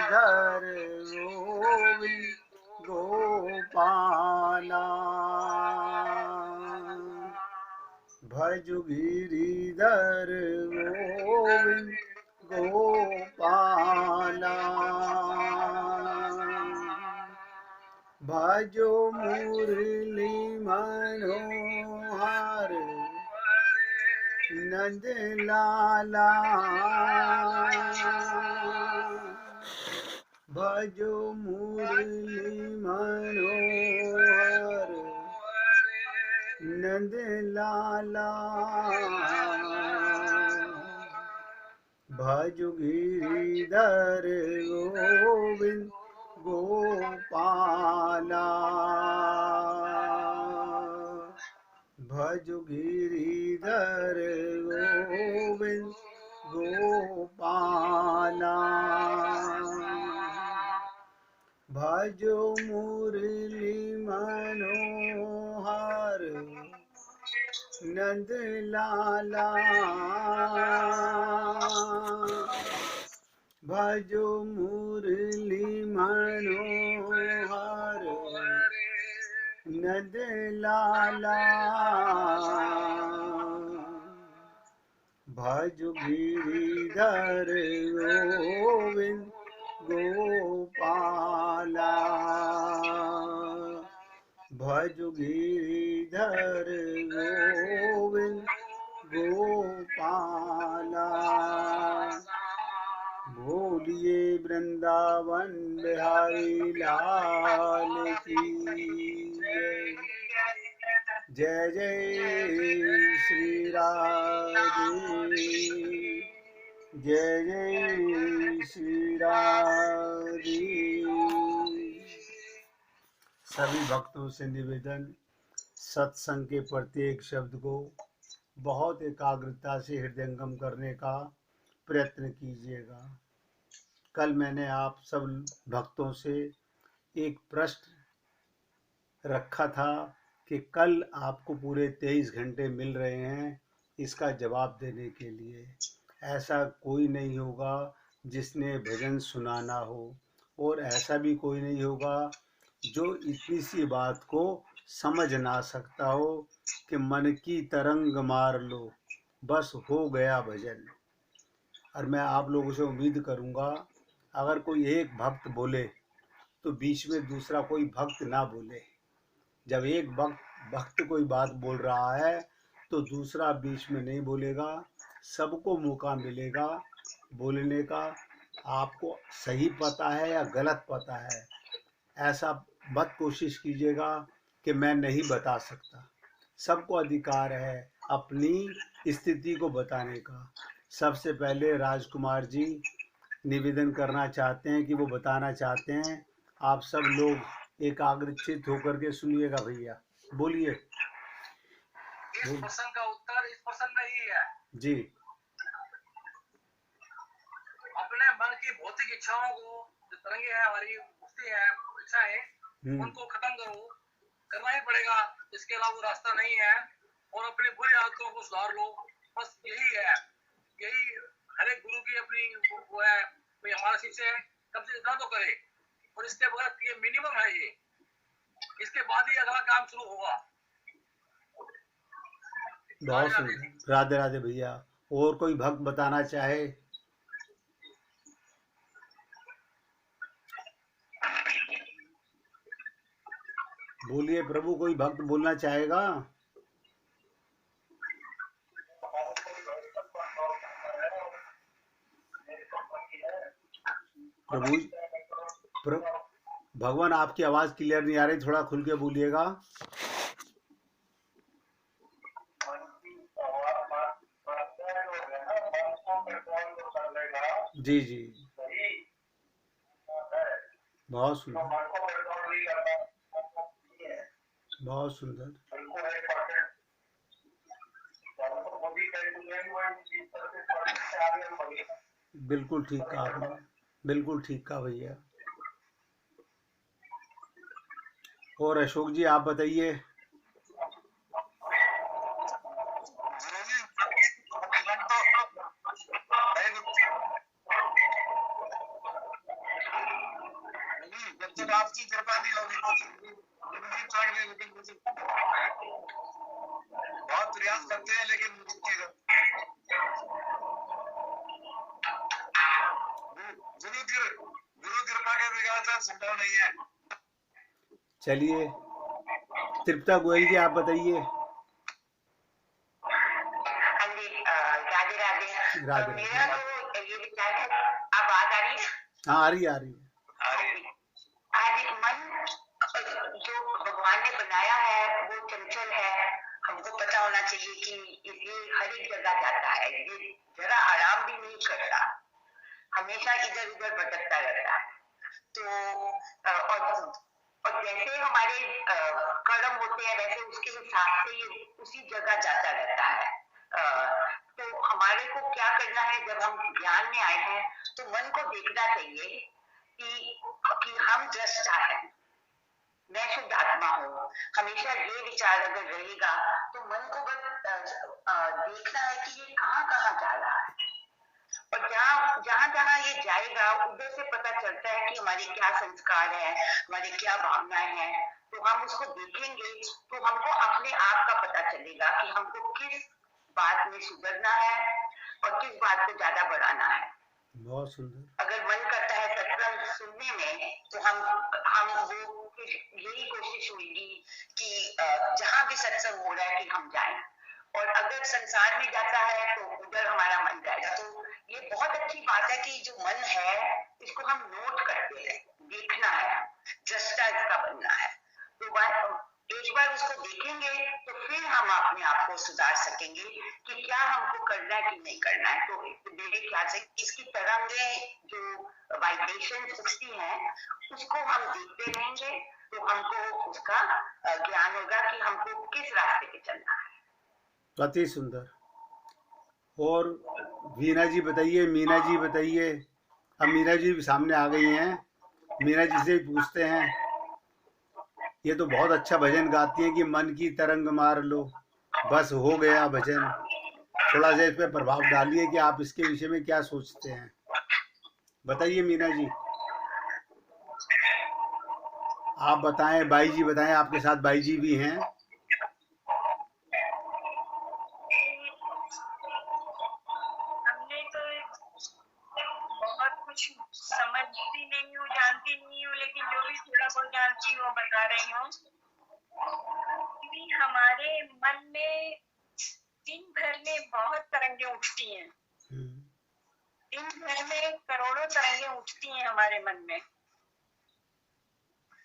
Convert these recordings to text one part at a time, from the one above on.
गिरिधर गोविंद गोपाला भजु गिरिधर गोविंद गोपाला भजो मुरली मनोहर नंद लाला भजो मुरली मनोहर नंद लाला भजो गिरिधर गोविंद गोपाला भजो गिरिधर गोविंद गोपाला भजो मुरली मनोहर नंद लाला भजो मुरली मनोहर नंद लाला भजो गिरिधर गोविंद गोपाला भजो गिरिधर गोविंद गोपाला बोलिए वृंदावन बिहारी लाल की जय जय श्री राधे जय जय श्री राधे। सभी भक्तों से निवेदन, सत्संग के प्रत्येक शब्द को बहुत एकाग्रता से हृदयंगम करने का प्रयत्न कीजिएगा। कल मैंने आप सब भक्तों से एक प्रश्न रखा था कि कल आपको पूरे 23 घंटे मिल रहे हैं इसका जवाब देने के लिए। ऐसा कोई नहीं होगा जिसने भजन सुनाना हो, और ऐसा भी कोई नहीं होगा जो इतनी सी बात को समझ ना सकता हो कि मन की तरंग मार लो, बस हो गया भजन। और मैं आप लोगों से उम्मीद करूंगा अगर कोई एक भक्त बोले तो बीच में दूसरा कोई भक्त ना बोले। जब एक भक्त कोई बात बोल रहा है तो दूसरा बीच में नहीं बोलेगा, सबको मौका मिलेगा बोलने का। आपको सही पता है या गलत पता है, ऐसा मत कोशिश कीजिएगा कि मैं नहीं बता सकता। सबको अधिकार है अपनी स्थिति को बताने का। सबसे पहले राजकुमार जी निवेदन करना चाहते हैं कि वो बताना चाहते हैं। आप सब लोग एकाग्रचित होकर के सुनिएगा भैया, बोलिए। इस प्रश्न का उत्तर इस प्रश्न में ही है जी। अपने मन की भौतिक इच्छाओं को, जो तरंगे हैं हमारी उठती है इच्छाएं, उनको खत्म करो, करना ही पड़ेगा, इसके अलावा वो रास्ता नहीं है। और अपनी बुरी आदतों को सुधार लो, बस यही है। यही हर एक गुरु की अपनी वो है, भाई हमारा शिष्य है कम से इतना तो करे, और इसके बगैर ये मिनिमम है। ये इसके बाद ही अगला काम शुरू होगा। बहुत सुंदर, राधे राधे भैया। और कोई भक्त बताना चाहे? बोलिए प्रभु, कोई भक्त बोलना चाहेगा? प्रभु भगवान, आपकी आवाज क्लियर नहीं आ रही, थोड़ा खुल के बोलिएगा। जी जी, बहुत सुंदर, बहुत सुंदर। बिल्कुल ठीक कहा आपने, बिल्कुल ठीक कहा भैया। और अशोक जी आप बताइए। जब आपकी कृपा नहीं होगी गुरु जी चढ़ गए, लेकिन मुझे बहुत प्रयास करते हैं लेकिन गुरु कृपा के बगैर संभव नहीं है। चलिए तृप्ता गोयल जी आप बताइए। हाँ जी, राधे राधे। राधे मेरा तो ये विचार है, आवाज आ रही है? हाँ आ रही है। आज मन जो भगवान ने बनाया है वो चंचल है। हमको पता होना चाहिए कि ये हर एक जगह जाता है, ये जरा आराम भी नहीं करता, हमेशा इधर उधर भटकता रहता है। तो और जैसे हमारे कर्म होते हैं वैसे उसके हिसाब से ये उसी जगह जाता रहता है। तो हमारे को क्या करना है, जब हम ज्ञान में आए हैं तो मन को देखना चाहिए कि हम दृष्टा है, मैं शुद्ध आत्मा हूँ। हमेशा ये विचार अगर रहेगा तो मन को बस देखना है कि ये कहाँ कहाँ जा रहा है, और जहाँ जहाँ ये जाएगा उधर से पता चलता है कि हमारे क्या संस्कार है, हमारे क्या भावनाएं हैं। तो हम उसको देखेंगे तो हमको अपने आप का पता चलेगा कि हमको किस बात में सुधरना है और किस बात को ज्यादा बढ़ाना है। बहुत सुंदर। अगर मन करता है सत्संग सुनने में तो हम वो यही कोशिश होगी कि जहाँ भी सत्संग हो रहा है कि हम जाएं, और अगर संसार में जाता है तो उधर हमारा मन जाएगा। तो ये बहुत अच्छी बात है कि जो मन है इसको हम नोट करते हैं, देखना है, दृष्टा इसका बनना है। तो एक बार उसको देखेंगे तो फिर हम अपने आप को सुधार सकेंगे कि क्या हमको करना है कि नहीं करना है। तो मेरे ख्याल से इसकी तरंगें जो वाइब्रेशन उठती हैं उसको हम देखते रहेंगे तो हमको उसका ज्ञान होगा कि हमको किस रास्ते पे चलना है। अति सुंदर। और वीना जी बताइए, मीना जी बताइए। अब मीना जी भी सामने आ गई हैं, मीना जी से पूछते हैं। ये तो बहुत अच्छा भजन गाती हैं कि मन की तरंग मार लो, बस हो गया भजन। थोड़ा सा इस पे प्रभाव डालिए कि आप इसके विषय में क्या सोचते हैं, बताइए मीना जी। आप बताएं, बाई जी बताएं, आपके साथ बाई जी भी हैं। हमने तो बहुत कुछ समझती नहीं हूँ, जानती नहीं हूँ, लेकिन जो भी थोड़ा बहुत जानती हूँ वो बता रही हूँ कि हमारे मन में दिन भर में बहुत तरंगें उठती हैं। दिन भर में करोड़ों तरंगें उठती हैं हमारे मन में।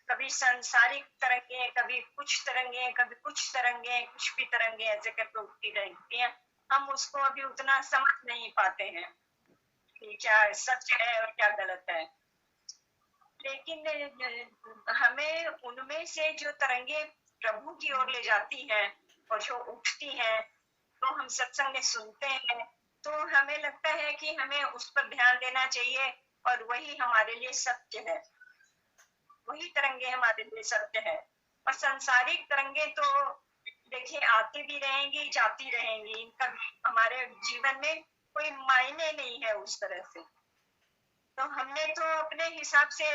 कभी सांसारिक तरंगें, कभी कुछ तरंगें, कभी कुछ तरंगें, कुछ भी तरंगें ऐसे करके उठती रहती हैं। हम उसको अभी उतना समझ नहीं पाते हैं कि क्या सच है और क्या गलत है। लेकिन हमें उनमें से जो तरंगे प्रभु की ओर ले जाती हैं और जो उठती हैं तो हम सत्संग में सुनते हैं तो हमें लगता है कि हमें उस पर ध्यान देना चाहिए और वही हमारे लिए सत्य है, वही तरंगे हमारे लिए सत्य है। और सांसारिक तरंगे तो देखिए आती भी रहेंगी, जाती रहेंगी, इनका हमारे जीवन में कोई मायने नहीं है उस तरह से। तो हमने तो अपने हिसाब से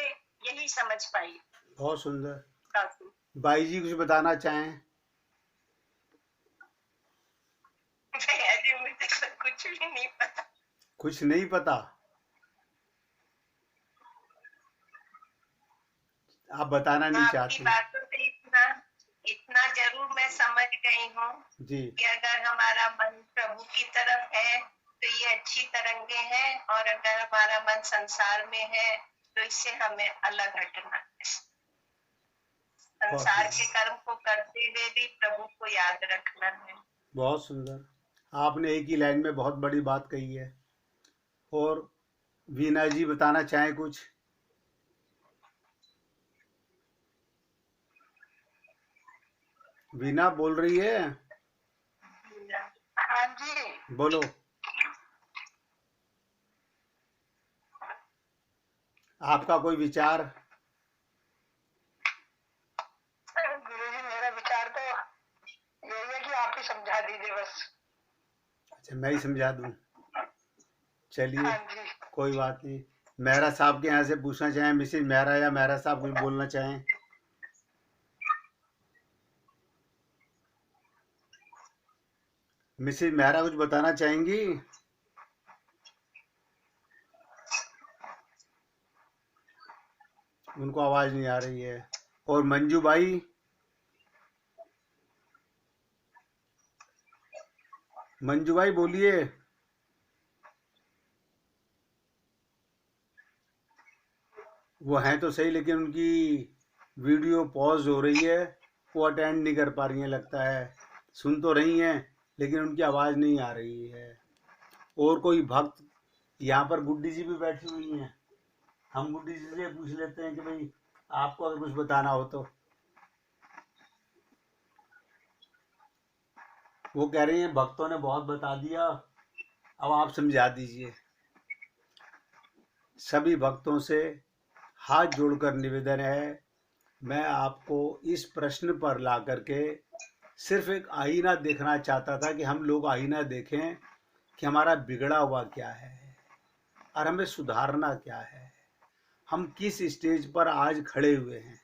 यही समझ पाई। बहुत सुंदर। बाई जी कुछ बताना चाहें? मुझे तो कुछ भी नहीं पता। कुछ नहीं पता? आप बताना नहीं चाहती? आपकी बातों से इतना जरूर मैं समझ गई हूँ कि अगर हमारा मन प्रभु की तरफ है तो ये अच्छी तरंगे हैं, और अगर हमारा मन संसार में है तो इससे हमें अलग हटना है। संसार के कर्म को करते हुए भी प्रभु को याद रखना है। बहुत सुंदर। आपने एक ही लाइन में बहुत बड़ी बात कही है। और वीना जी बताना चाहें कुछ? वीना बोल रही है? हाँ जी बोलो। आपका कोई विचार? गुरुजी मेरा विचार तो यही है कि आप ही समझा दीजिए बस। अच्छा मैं ही समझा दूं? चलिए हाँ जी। कोई बात नहीं। मेहरा साहब के यहाँ से पूछना चाहें, मिसेज मेहरा या मेहरा साहब कुछ बोलना चाहें? मिसेज मेहरा कुछ बताना चाहेंगी? उनको आवाज नहीं आ रही है। और मंजू भाई, मंजू भाई बोलिए। वो हैं तो सही, लेकिन उनकी वीडियो पॉज हो रही है, वो अटेंड नहीं कर पा रही हैं लगता है। सुन तो रही हैं लेकिन उनकी आवाज़ नहीं आ रही है। और कोई भक्त, यहाँ पर गुड्डी जी भी बैठी हुई हैं, हम गुड्डी जी से पूछ लेते हैं कि भाई आपको अगर कुछ बताना हो तो। वो कह रही हैं भक्तों ने बहुत बता दिया, अब आप समझा दीजिए। सभी भक्तों से हाथ जोड़कर निवेदन है, मैं आपको इस प्रश्न पर ला करके सिर्फ एक आईना देखना चाहता था कि हम लोग आईना देखें कि हमारा बिगड़ा हुआ क्या है और हमें सुधारना क्या है, हम किस स्टेज पर आज खड़े हुए हैं।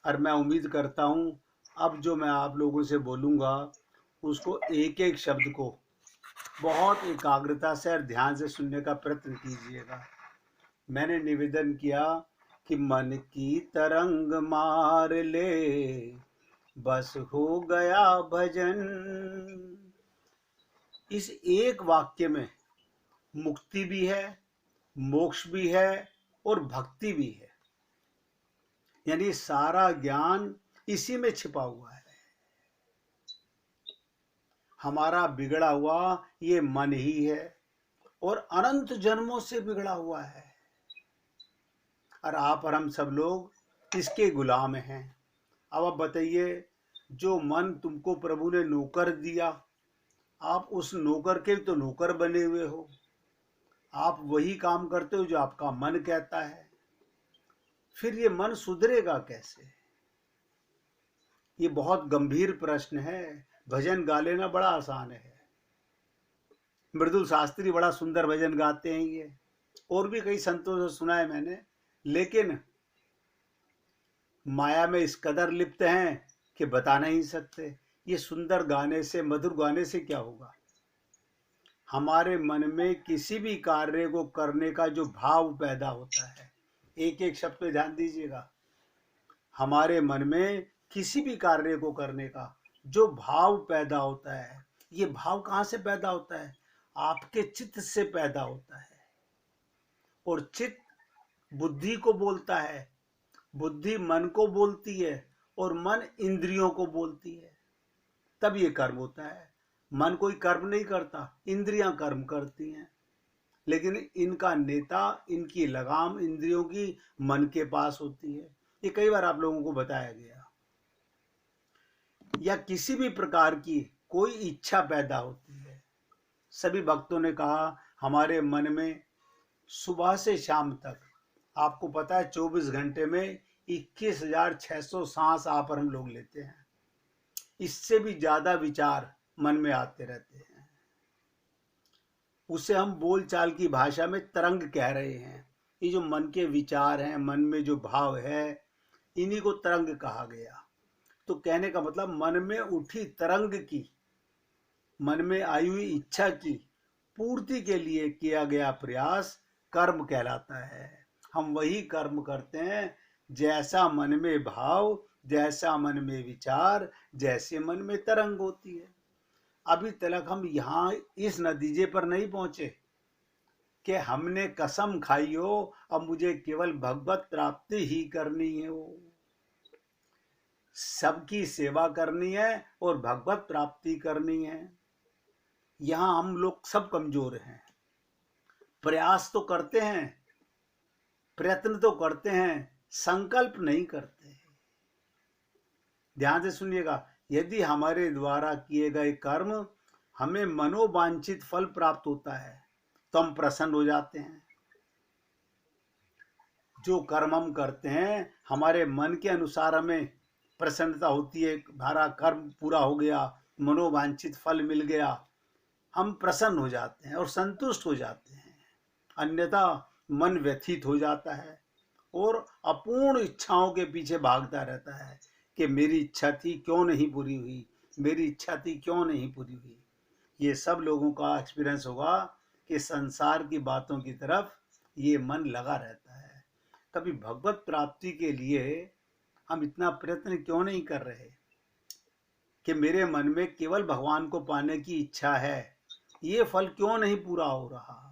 और मैं उम्मीद करता हूँ अब जो मैं आप लोगों से बोलूँगा उसको एक एक शब्द को बहुत एकाग्रता से और ध्यान से सुनने का प्रयत्न कीजिएगा। मैंने निवेदन किया कि मन की तरंग मार ले, बस हो गया भजन। इस एक वाक्य में मुक्ति भी है, मोक्ष भी है और भक्ति भी है, यानी सारा ज्ञान इसी में छिपा हुआ है। हमारा बिगड़ा हुआ ये मन ही है और अनंत जन्मों से बिगड़ा हुआ है, और आप और हम सब लोग इसके गुलाम हैं। अब आप बताइए, जो मन तुमको प्रभु ने नौकर दिया, आप उस नौकर के तो नौकर बने हुए हो, आप वही काम करते हो जो आपका मन कहता है। फिर ये मन सुधरेगा कैसे? ये बहुत गंभीर प्रश्न है। भजन गा लेना बड़ा आसान है, मृदुल शास्त्री बड़ा सुंदर भजन गाते हैं ये, और भी कई संतों से सुना है मैंने, लेकिन माया में इस कदर लिप्त हैं कि बता नहीं सकते। ये सुंदर गाने से, मधुर गाने से क्या होगा? हमारे मन में किसी भी कार्य को करने का जो भाव पैदा होता है, एक एक शब्द पे ध्यान दीजिएगा, हमारे मन में किसी भी कार्य को करने का जो भाव पैदा होता है, ये भाव कहाँ से पैदा होता है? आपके चित्त से पैदा होता है। और चित्त बुद्धि को बोलता है, बुद्धि मन को बोलती है और मन इंद्रियों को बोलती है, तब ये कर्म होता है। मन कोई कर्म नहीं करता, इंद्रियां कर्म करती हैं, लेकिन इनका नेता, इनकी लगाम इंद्रियों की मन के पास होती है। ये कई बार आप लोगों को बताया गया। या किसी भी प्रकार की कोई इच्छा पैदा होती है। सभी भक्तों ने कहा हमारे मन में सुबह से शाम तक, आपको पता है 24 घंटे में 21,600 सांस आप और हम लोग लेते हैं। इससे भी ज्यादा विचार मन में आते रहते हैं। उसे हम बोलचाल की भाषा में तरंग कह रहे हैं। ये जो मन के विचार हैं, मन में जो भाव है, इन्हीं को तरंग कहा गया। तो कहने का मतलब मन में उठी तरंग की, मन में आई हुई इच्छा की पूर्ति के लिए किया गया प्रयास कर्म कहलाता है। हम वही कर्म करते हैं जैसा मन में भाव, जैसा मन में विचार, जैसे मन में तरंग होती है। अभी तक हम यहाँ इस नतीजे पर नहीं पहुंचे कि हमने कसम खाई हो अब मुझे केवल भगवत प्राप्ति ही करनी है, वो सबकी सेवा करनी है और भगवत प्राप्ति करनी है। यहाँ हम लोग सब कमजोर हैं। प्रयास तो करते हैं, प्रयत्न तो करते हैं, संकल्प नहीं करते। ध्यान से सुनिएगा, यदि हमारे द्वारा किए गए कर्म हमें मनोवांछित फल प्राप्त होता है तो हम प्रसन्न हो जाते हैं। जो कर्म हम करते हैं हमारे मन के अनुसार हमें प्रसन्नता होती है, हमारा कर्म पूरा हो गया, मनोवांछित फल मिल गया, हम प्रसन्न हो जाते हैं और संतुष्ट हो जाते हैं। अन्यथा मन व्यथित हो जाता है और अपूर्ण इच्छाओं के पीछे भागता रहता है कि मेरी इच्छा थी क्यों नहीं पूरी हुई, मेरी इच्छा थी क्यों नहीं पूरी हुई। ये सब लोगों का एक्सपीरियंस होगा कि संसार की बातों की तरफ ये मन लगा रहता है। कभी भगवत प्राप्ति के लिए हम इतना प्रयत्न क्यों नहीं कर रहे कि मेरे मन में केवल भगवान को पाने की इच्छा है, ये फल क्यों नहीं पूरा हो रहा,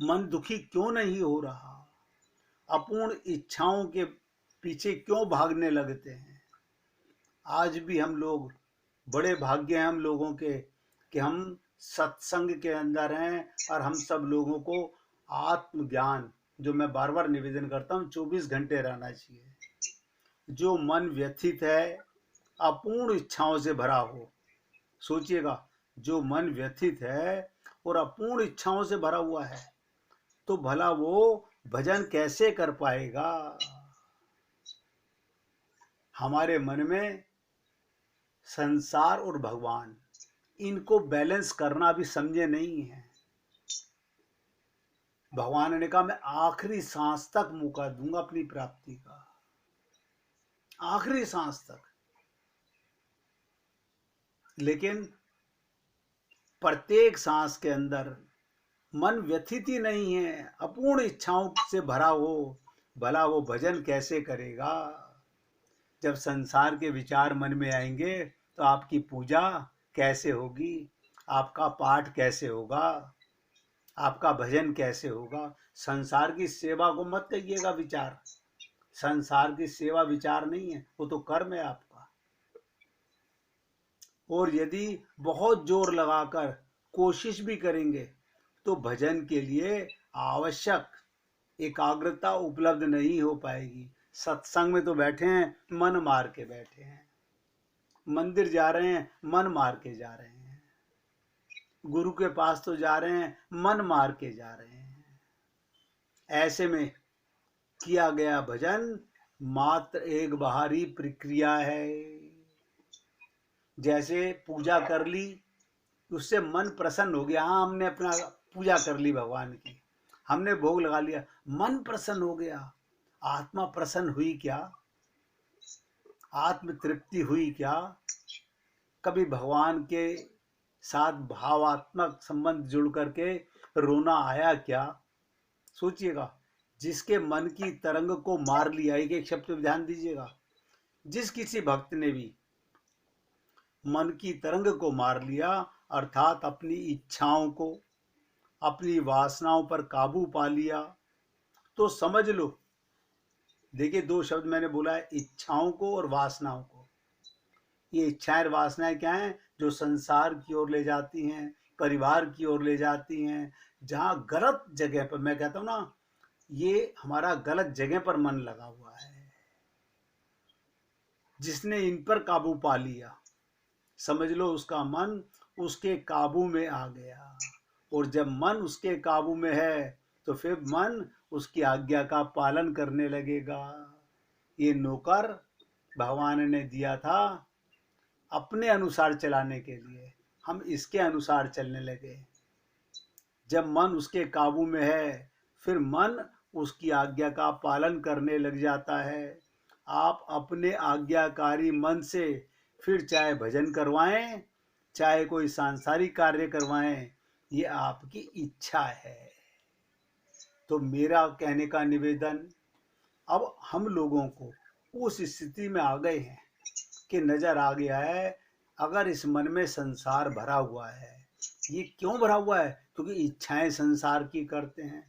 मन दुखी क्यों नहीं हो रहा, अपूर्ण इच्छाओं के पीछे क्यों भागने लगते हैं। आज भी हम लोग, बड़े भाग्य हैं हम लोगों के कि हम सत्संग के अंदर हैं और हम सब लोगों को आत्मज्ञान, जो मैं बार बार निवेदन करता हूँ, 24 घंटे रहना चाहिए। जो मन व्यथित है, अपूर्ण इच्छाओं से भरा हो, सोचिएगा, जो मन व्यथित है और अपूर्ण इच्छाओं से भरा हुआ है तो भला वो भजन कैसे कर पाएगा। हमारे मन में संसार और भगवान, इनको बैलेंस करना भी समझे नहीं है। भगवान ने कहा मैं आखिरी सांस तक मौका दूंगा अपनी प्राप्ति का, आखिरी सांस तक। लेकिन प्रत्येक सांस के अंदर मन व्यथित ही नहीं है, अपूर्ण इच्छाओं से भरा हो, भला वो भजन कैसे करेगा। जब संसार के विचार मन में आएंगे तो आपकी पूजा कैसे होगी, आपका पाठ कैसे होगा, आपका भजन कैसे होगा। संसार की सेवा को मत कहिएगा विचार, संसार की सेवा विचार नहीं है, वो तो कर्म है आपका। और यदि बहुत जोर लगाकर कोशिश भी करेंगे तो भजन के लिए आवश्यक एकाग्रता उपलब्ध नहीं हो पाएगी। सत्संग में तो बैठे हैं, मन मार के बैठे हैं, मंदिर जा रहे हैं, मन मार के जा रहे हैं, गुरु के पास तो जा रहे हैं, मन मार के जा रहे हैं। ऐसे में किया गया भजन मात्र एक बाहरी प्रक्रिया है। जैसे पूजा कर ली, उससे मन प्रसन्न हो गया, हाँ हमने अपना पूजा कर ली भगवान की, हमने भोग लगा लिया, मन प्रसन्न हो गया, आत्मा प्रसन्न हुई क्या, आत्म तृप्ति हुई क्या, कभी भगवान के साथ भावात्मक संबंध जुड़ करके रोना आया क्या। सोचिएगा, जिसके मन की तरंग को मार लिया, एक एक शब्द पे ध्यान दीजिएगा, जिस किसी भक्त ने भी मन की तरंग को मार लिया, अर्थात अपनी इच्छाओं को, अपनी वासनाओं पर काबू पा लिया, तो समझ लो, देखिए दो शब्द मैंने बोला है, इच्छाओं को और वासनाओं को। ये इच्छाएं और वासनाएं क्या हैं? जो संसार की ओर ले जाती हैं, परिवार की ओर ले जाती हैं, जहां गलत जगह पर, मैं कहता हूं ना, ये हमारा गलत जगह पर मन लगा हुआ है। जिसने इन पर काबू पा लिया, समझ लो उसका मन उसके काबू में आ गया। और जब मन उसके काबू में है तो फिर मन उसकी आज्ञा का पालन करने लगेगा। ये नौकर भगवान ने दिया था अपने अनुसार चलाने के लिए, हम इसके अनुसार चलने लगे। जब मन उसके काबू में है फिर मन उसकी आज्ञा का पालन करने लग जाता है। आप अपने आज्ञाकारी मन से फिर चाहे भजन करवाएं, चाहे कोई सांसारिक कार्य करवाएं, ये आपकी इच्छा है। तो मेरा कहने का निवेदन, अब हम लोगों को उस स्थिति में आ गए हैं कि नजर आ गया है, अगर इस मन में संसार भरा हुआ है, ये क्यों भरा हुआ है? क्योंकि इच्छाएं संसार की करते हैं।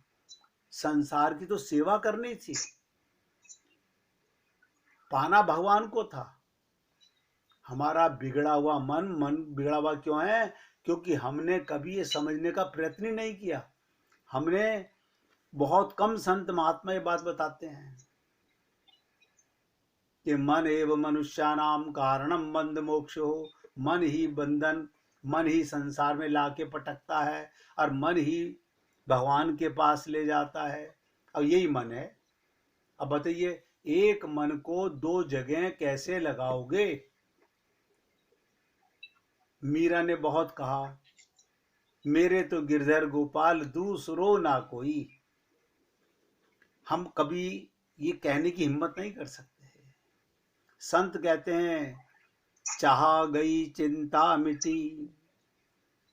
संसार की तो सेवा करनी थी, पाना भगवान को था। हमारा बिगड़ा हुआ मन बिगड़ा हुआ क्यों है? क्योंकि हमने कभी ये समझने का प्रयत्न ही नहीं किया। हमने, बहुत कम संत महात्मा ये बात बताते हैं कि मन एवं मनुष्यानाम कारणम बंध मोक्षो, मन ही बंधन, मन ही संसार में लाके पटकता है और मन ही भगवान के पास ले जाता है। अब यही मन है। अब बताइए, एक मन को दो जगह कैसे लगाओगे? मीरा ने बहुत कहा, मेरे तो गिरधर गोपाल दूसरो ना कोई। हम कभी ये कहने की हिम्मत नहीं कर सकते। संत कहते हैं, चाह गई चिंता मिटी,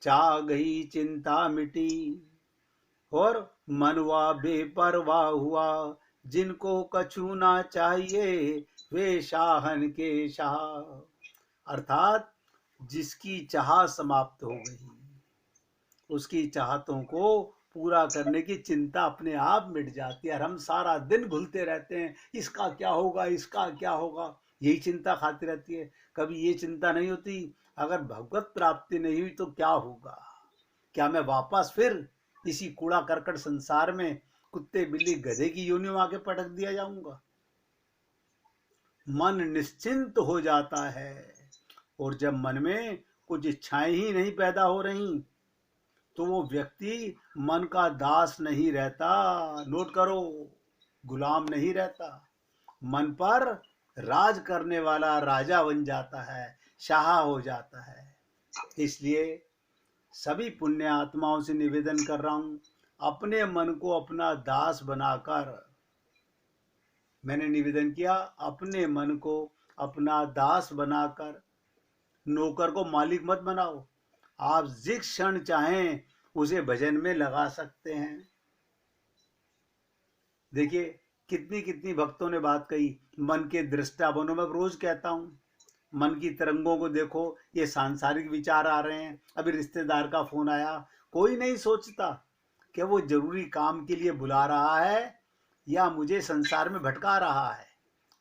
चाह गई चिंता मिटी, और मनवा बेपरवाह हुआ, जिनको कछु ना चाहिए वे शाहन के शाह। अर्थात जिसकी चाह समाप्त हो गई, उसकी चाहतों को पूरा करने की चिंता अपने आप मिट जाती है। और हम सारा दिन घुलते रहते हैं, इसका क्या होगा, इसका क्या होगा, यही चिंता खाती रहती है। कभी ये चिंता नहीं होती, अगर भगवत प्राप्ति नहीं हुई तो क्या होगा, क्या मैं वापस फिर इसी कूड़ा करकट संसार में कुत्ते बिल्ली गधे की योनि में आके पटक दिया जाऊंगा। मन निश्चिंत हो जाता है, और जब मन में कुछ इच्छाएं ही नहीं पैदा हो रही तो वो व्यक्ति मन का दास नहीं रहता। नोट करो, गुलाम नहीं रहता, मन पर राज करने वाला राजा बन जाता है, शाह हो जाता है। इसलिए सभी पुण्य आत्माओं से निवेदन कर रहा हूं, अपने मन को अपना दास बनाकर, मैंने निवेदन किया, अपने मन को अपना दास बनाकर, नौकर को मालिक मत बनाओ। आप जिस क्षण चाहें उसे भजन में लगा सकते हैं। देखिए कितनी कितनी भक्तों ने बात कही, मन के दृष्टा बनो। मैं रोज कहता हूं, मन की तरंगों को देखो, ये सांसारिक विचार आ रहे हैं। अभी रिश्तेदार का फोन आया, कोई नहीं सोचता कि वो जरूरी काम के लिए बुला रहा है या मुझे संसार में भटका रहा है।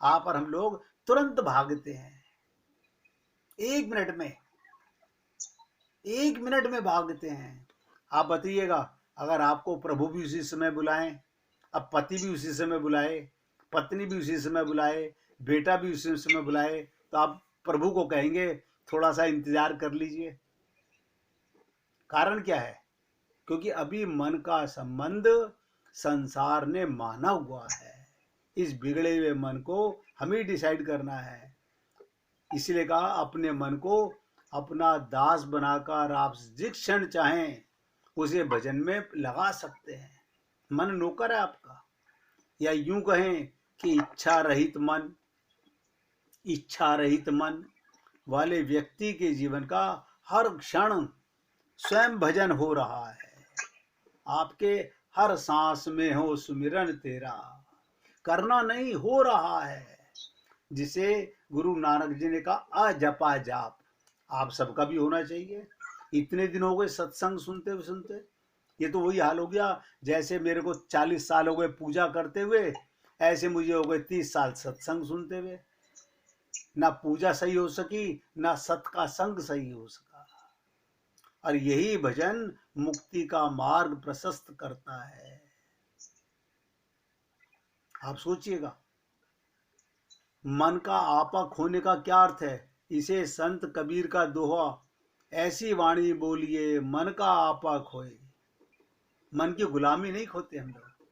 आप और हम लोग तुरंत भागते हैं, एक मिनट में भागते हैं। आप बताइएगा, अगर आपको प्रभु भी उसी समय बुलाएं, अब पति भी उसी समय बुलाए, पत्नी भी उसी समय बुलाए, बेटा भी उसी समय बुलाए, तो आप प्रभु को कहेंगे थोड़ा सा इंतजार कर लीजिए। कारण क्या है? क्योंकि अभी मन का संबंध संसार ने माना हुआ है। इस बिगड़े हुए मन को हमें डिसाइड करना है। इसलिए कहा, अपने मन को अपना दास बनाकर आप जिस क्षण चाहें उसे भजन में लगा सकते हैं। मन नौकर है आपका, या यूं कहें कि इच्छा रहित मन वाले व्यक्ति के जीवन का हर क्षण स्वयं भजन हो रहा है। आपके हर सांस में हो सुमिरन तेरा, करना नहीं हो रहा है। जिसे गुरु नानक जी ने कहा अजपा जाप, आप सबका भी होना चाहिए। इतने दिन हो गए सत्संग सुनते, ये तो वही हाल हो गया जैसे मेरे को 40 साल हो गए पूजा करते हुए, ऐसे मुझे हो गए 30 साल सत्संग सुनते हुए। ना पूजा सही हो सकी, ना सत का संग सही हो सका। और यही भजन मुक्ति का मार्ग प्रशस्त करता है। आप सोचिएगा, मन का आपा खोने का क्या अर्थ है? इसे संत कबीर का दोहा, ऐसी वाणी बोलिए मन का आपा खोए। मन की गुलामी नहीं खोते हम लोग,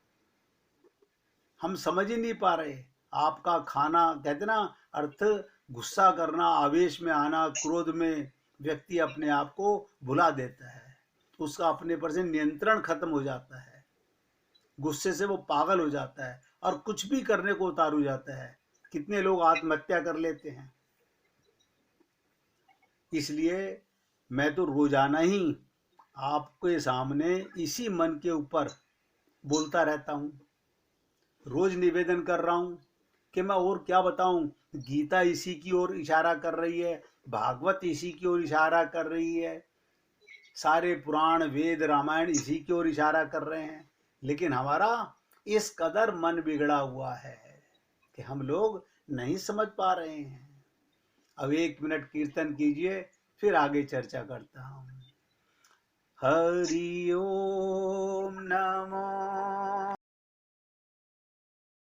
हम समझ ही नहीं पा रहे। आपका खाना, कहते ना, अर्थ गुस्सा करना, आवेश में आना, क्रोध में व्यक्ति अपने आप को भुला देता है, उसका अपने पर से नियंत्रण खत्म हो जाता है, गुस्से से वो पागल हो जाता है और कुछ भी करने को उतार हो जाता है। कितने लोग आत्महत्या कर लेते हैं। इसलिए मैं तो रोजाना ही आपके सामने इसी मन के ऊपर बोलता रहता हूं, रोज निवेदन कर रहा हूं कि मैं और क्या बताऊं। गीता इसी की ओर इशारा कर रही है, भागवत इसी की ओर इशारा कर रही है, सारे पुराण वेद रामायण इसी की ओर इशारा कर रहे हैं। लेकिन हमारा इस कदर मन बिगड़ा हुआ है कि हम लोग नहीं समझ पा रहे हैं। अब 1 मिनट कीर्तन कीजिए, फिर आगे चर्चा करता हूं। हरि ओम नमो